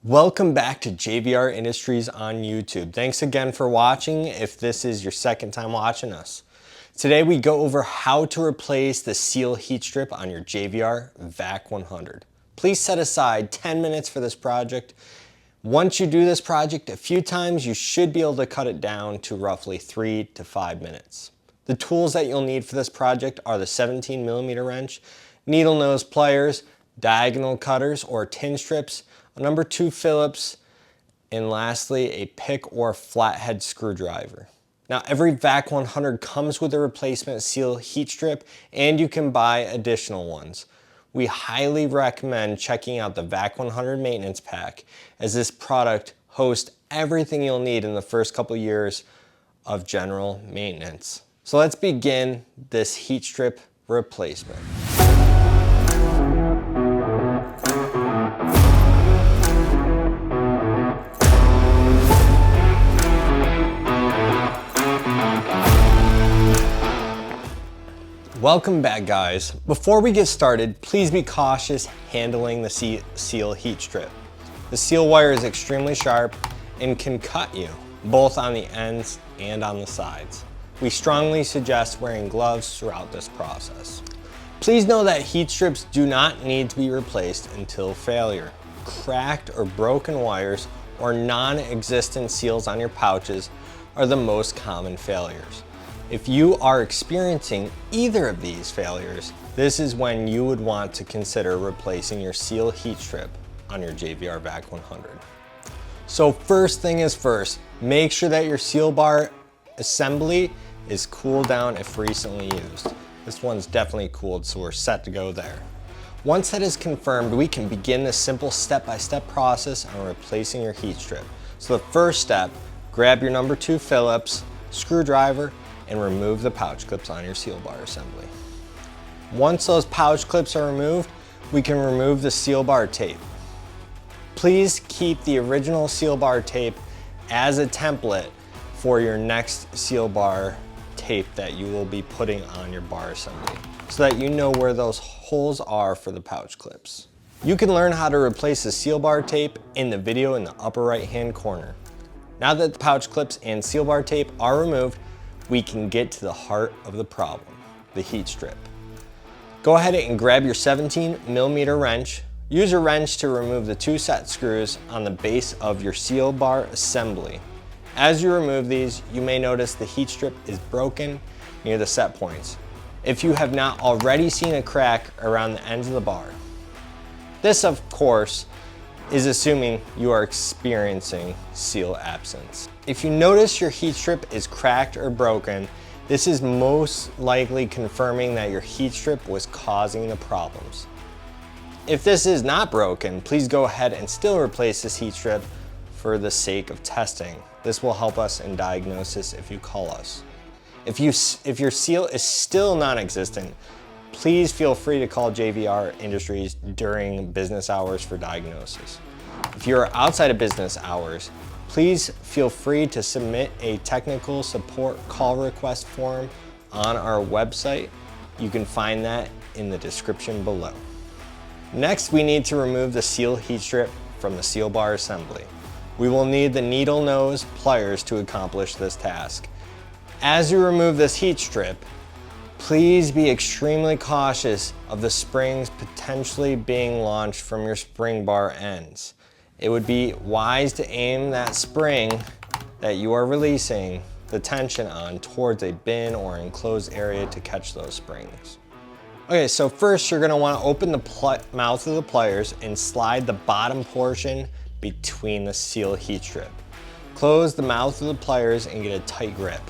Welcome back to JVR Industries on YouTube. Thanks again for watching if this is your second time watching us. Today we go over how to replace the seal heat strip on your JVR Vac100. Please set aside 10 minutes for this project. Once you do this project a few times, you should be able to cut it down to roughly 3 to 5 minutes. The tools that you'll need for this project are the 17mm wrench, needle nose pliers, diagonal cutters or tin strips, a number 2 Phillips, and lastly a pick or flathead screwdriver. Now every Vac100 comes with a replacement seal heat strip and you can buy additional ones. We highly recommend checking out the Vac100 maintenance pack as this product hosts everything you'll need in the first couple years of general maintenance. So let's begin this heat strip replacement. Welcome back, guys. Before we get started, please be cautious handling the seal heat strip. The seal wire is extremely sharp and can cut you, both on the ends and on the sides. We strongly suggest wearing gloves throughout this process. Please know that heat strips do not need to be replaced until failure. Cracked or broken wires or non-existent seals on your pouches are the most common failures. If you are experiencing either of these failures, this is when you would want to consider replacing your seal heat strip on your JVR Vac100. So first thing is first, make sure that your seal bar assembly is cooled down if recently used. This one's definitely cooled, so we're set to go there. Once that is confirmed, we can begin the simple step-by-step process on replacing your heat strip. So the first step, grab your number 2 Phillips screwdriver and remove the pouch clips on your seal bar assembly. Once those pouch clips are removed, we can remove the seal bar tape. Please keep the original seal bar tape as a template for your next seal bar tape that you will be putting on your bar assembly so that you know where those holes are for the pouch clips. You can learn how to replace the seal bar tape in the video in the upper right hand corner. Now that the pouch clips and seal bar tape are removed, we can get to the heart of the problem, the heat strip. Go ahead and grab your 17mm wrench. Use a wrench to remove the 2 set screws on the base of your seal bar assembly. As you remove these, you may notice the heat strip is broken near the set points, if you have not already seen a crack around the ends of the bar. This, of course, is assuming you are experiencing seal absence. If you notice your heat strip is cracked or broken, this is most likely confirming that your heat strip was causing the problems. If this is not broken, please go ahead and still replace this heat strip for the sake of testing. This will help us in diagnosis if you call us. If your seal is still non-existent, please feel free to call JVR Industries during business hours for diagnosis. If you are outside of business hours, please feel free to submit a technical support call request form on our website. You can find that in the description below. Next, we need to remove the seal heat strip from the seal bar assembly. We will need the needle nose pliers to accomplish this task. As you remove this heat strip, please be extremely cautious of the springs potentially being launched from your spring bar ends. It would be wise to aim that spring that you are releasing the tension on towards a bin or enclosed area to catch those springs. Okay, so first you're gonna wanna open the mouth of the pliers and slide the bottom portion between the seal heat strip. Close the mouth of the pliers and get a tight grip.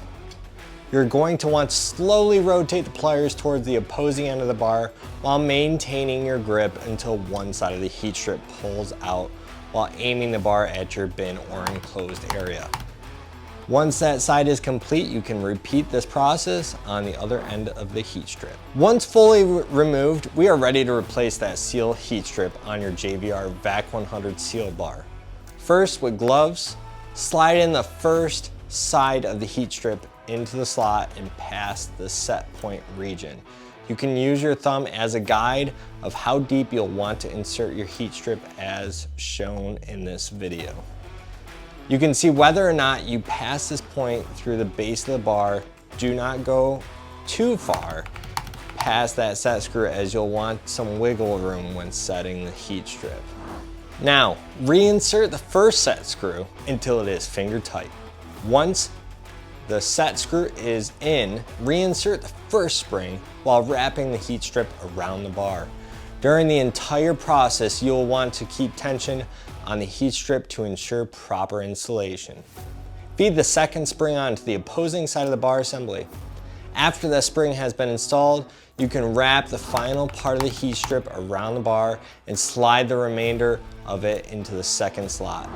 You're going to want to slowly rotate the pliers towards the opposing end of the bar while maintaining your grip until one side of the heat strip pulls out while aiming the bar at your bin or enclosed area. Once that side is complete, you can repeat this process on the other end of the heat strip. Once fully removed, we are ready to replace that seal heat strip on your JVR Vac100 seal bar. First, with gloves, slide in the first side of the heat strip into the slot and past the set point region. You can use your thumb as a guide of how deep you'll want to insert your heat strip as shown in this video. You can see whether or not you pass this point through the base of the bar. Do not go too far past that set screw, as you'll want some wiggle room when setting the heat strip. Now, reinsert the first set screw until it is finger tight. Once the set screw is in, reinsert the first spring while wrapping the heat strip around the bar. During the entire process, you'll want to keep tension on the heat strip to ensure proper installation. Feed the second spring onto the opposing side of the bar assembly. After the spring has been installed, you can wrap the final part of the heat strip around the bar and slide the remainder of it into the second slot.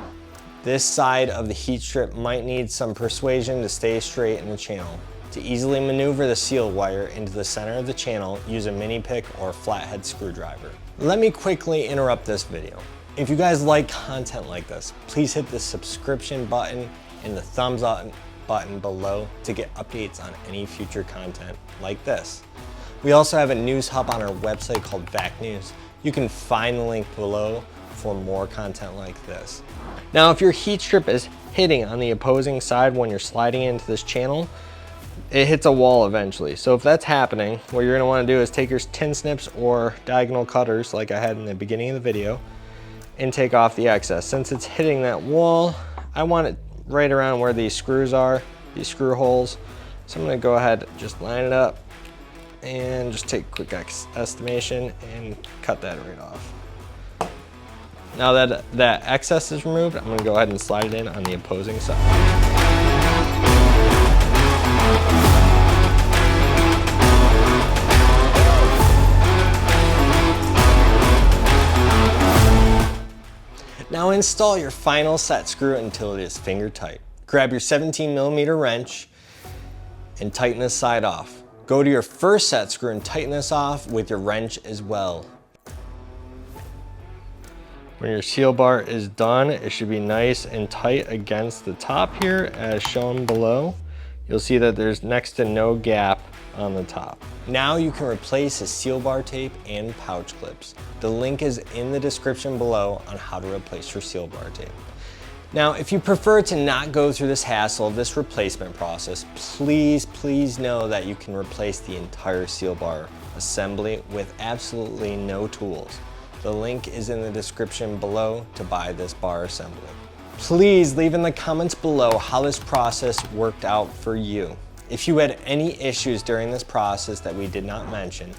This side of the heat strip might need some persuasion to stay straight in the channel. To easily maneuver the seal wire into the center of the channel, use a mini pick or flathead screwdriver. Let me quickly interrupt this video. If you guys like content like this, please hit the subscription button and the thumbs up button below to get updates on any future content like this. We also have a news hub on our website called VacNews. You can find the link below for more content like this. Now, if your heat strip is hitting on the opposing side when you're sliding into this channel, it hits a wall eventually. So if that's happening, what you're gonna wanna do is take your tin snips or diagonal cutters like I had in the beginning of the video and take off the excess. Since it's hitting that wall, I want it right around where these screws are, these screw holes. So I'm gonna go ahead, just line it up and just take a quick estimation and cut that right off. Now that that excess is removed, I'm gonna go ahead and slide it in on the opposing side. Now install your final set screw until it is finger tight. Grab your 17mm wrench and tighten this side off. Go to your first set screw and tighten this off with your wrench as well. When your seal bar is done, it should be nice and tight against the top here as shown below. You'll see that there's next to no gap on the top. Now you can replace the seal bar tape and pouch clips. The link is in the description below on how to replace your seal bar tape. Now, if you prefer to not go through this hassle of this replacement process, please know that you can replace the entire seal bar assembly with absolutely no tools. The link is in the description below to buy this bar assembly. Please leave in the comments below how this process worked out for you. If you had any issues during this process that we did not mention,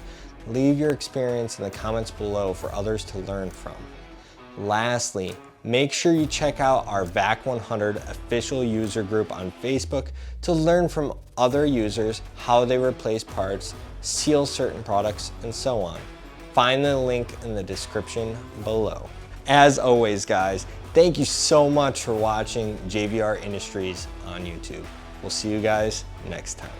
leave your experience in the comments below for others to learn from. Lastly, make sure you check out our Vac100 official user group on Facebook to learn from other users how they replace parts, seal certain products, and so on. Find the link in the description below. As always, guys, thank you so much for watching JVR Industries on YouTube. We'll see you guys next time.